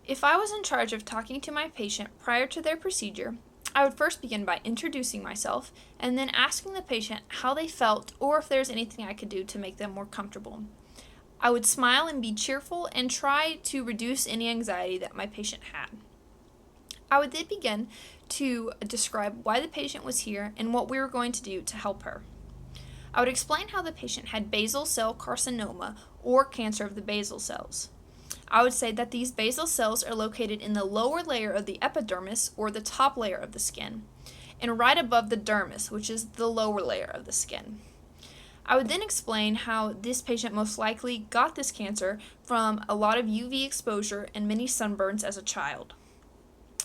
If I was in charge of talking to my patient prior to their procedure, I would first begin by introducing myself and then asking the patient how they felt or if there's anything I could do to make them more comfortable. I would smile and be cheerful and try to reduce any anxiety that my patient had. I would then begin to describe why the patient was here and what we were going to do to help her. I would explain how the patient had basal cell carcinoma or cancer of the basal cells. I would say that these basal cells are located in the lower layer of the epidermis, or the top layer of the skin, and right above the dermis, which is the lower layer of the skin. I would then explain how this patient most likely got this cancer from a lot of UV exposure and many sunburns as a child.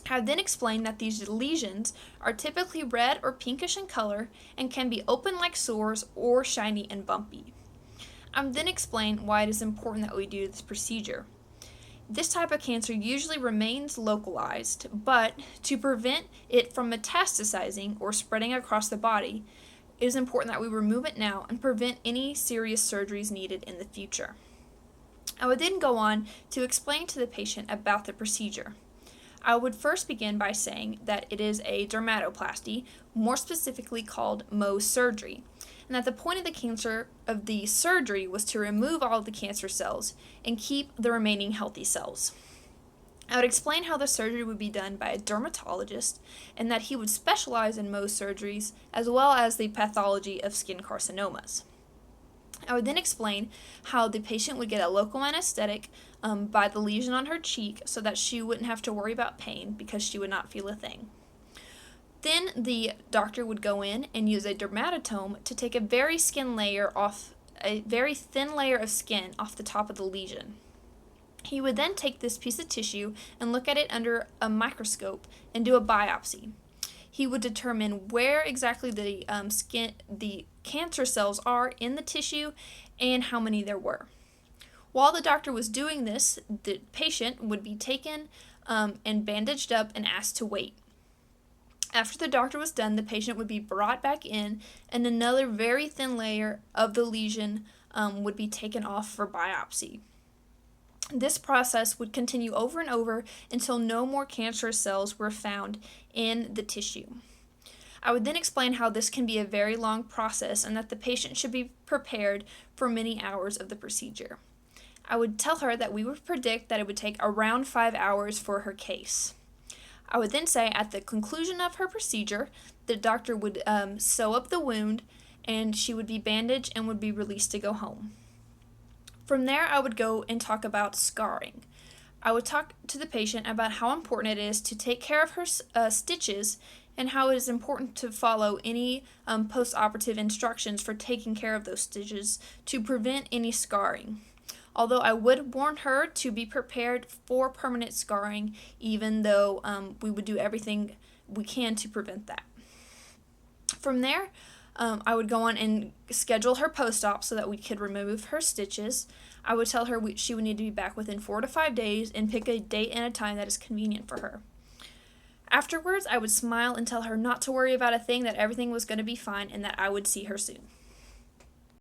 I would then explain that these lesions are typically red or pinkish in color and can be open like sores or shiny and bumpy. I would then explain why it is important that we do this procedure. This type of cancer usually remains localized, but to prevent it from metastasizing or spreading across the body, it is important that we remove it now and prevent any serious surgeries needed in the future. I would then go on to explain to the patient about the procedure. I would first begin by saying that it is a dermatoplasty, more specifically called Mohs surgery, and that the point of the surgery was to remove all of the cancer cells and keep the remaining healthy cells. I would explain how the surgery would be done by a dermatologist and that he would specialize in Mohs surgeries as well as the pathology of skin carcinomas. I would then explain how the patient would get a local anesthetic by the lesion on her cheek so that she wouldn't have to worry about pain because she would not feel a thing. Then the doctor would go in and use a dermatotome to take a very thin layer of skin off the top of the lesion. He would then take this piece of tissue and look at it under a microscope and do a biopsy. He would determine where exactly the cancer cells are in the tissue and how many there were. While the doctor was doing this, the patient would be taken and bandaged up and asked to wait. After the doctor was done, the patient would be brought back in and another very thin layer of the lesion would be taken off for biopsy. This process would continue over and over until no more cancerous cells were found in the tissue. I would then explain how this can be a very long process and that the patient should be prepared for many hours of the procedure. I would tell her that we would predict that it would take around 5 hours for her case. I would then say at the conclusion of her procedure, the doctor would sew up the wound and she would be bandaged and would be released to go home. From there, I would go and talk about scarring. I would talk to the patient about how important it is to take care of her stitches and how it is important to follow any post-operative instructions for taking care of those stitches to prevent any scarring. Although I would warn her to be prepared for permanent scarring, even though we would do everything we can to prevent that. From there, I would go on and schedule her post-op so that we could remove her stitches. I would tell her she would need to be back within 4 to 5 days and pick a date and a time that is convenient for her. Afterwards, I would smile and tell her not to worry about a thing, that everything was going to be fine and that I would see her soon.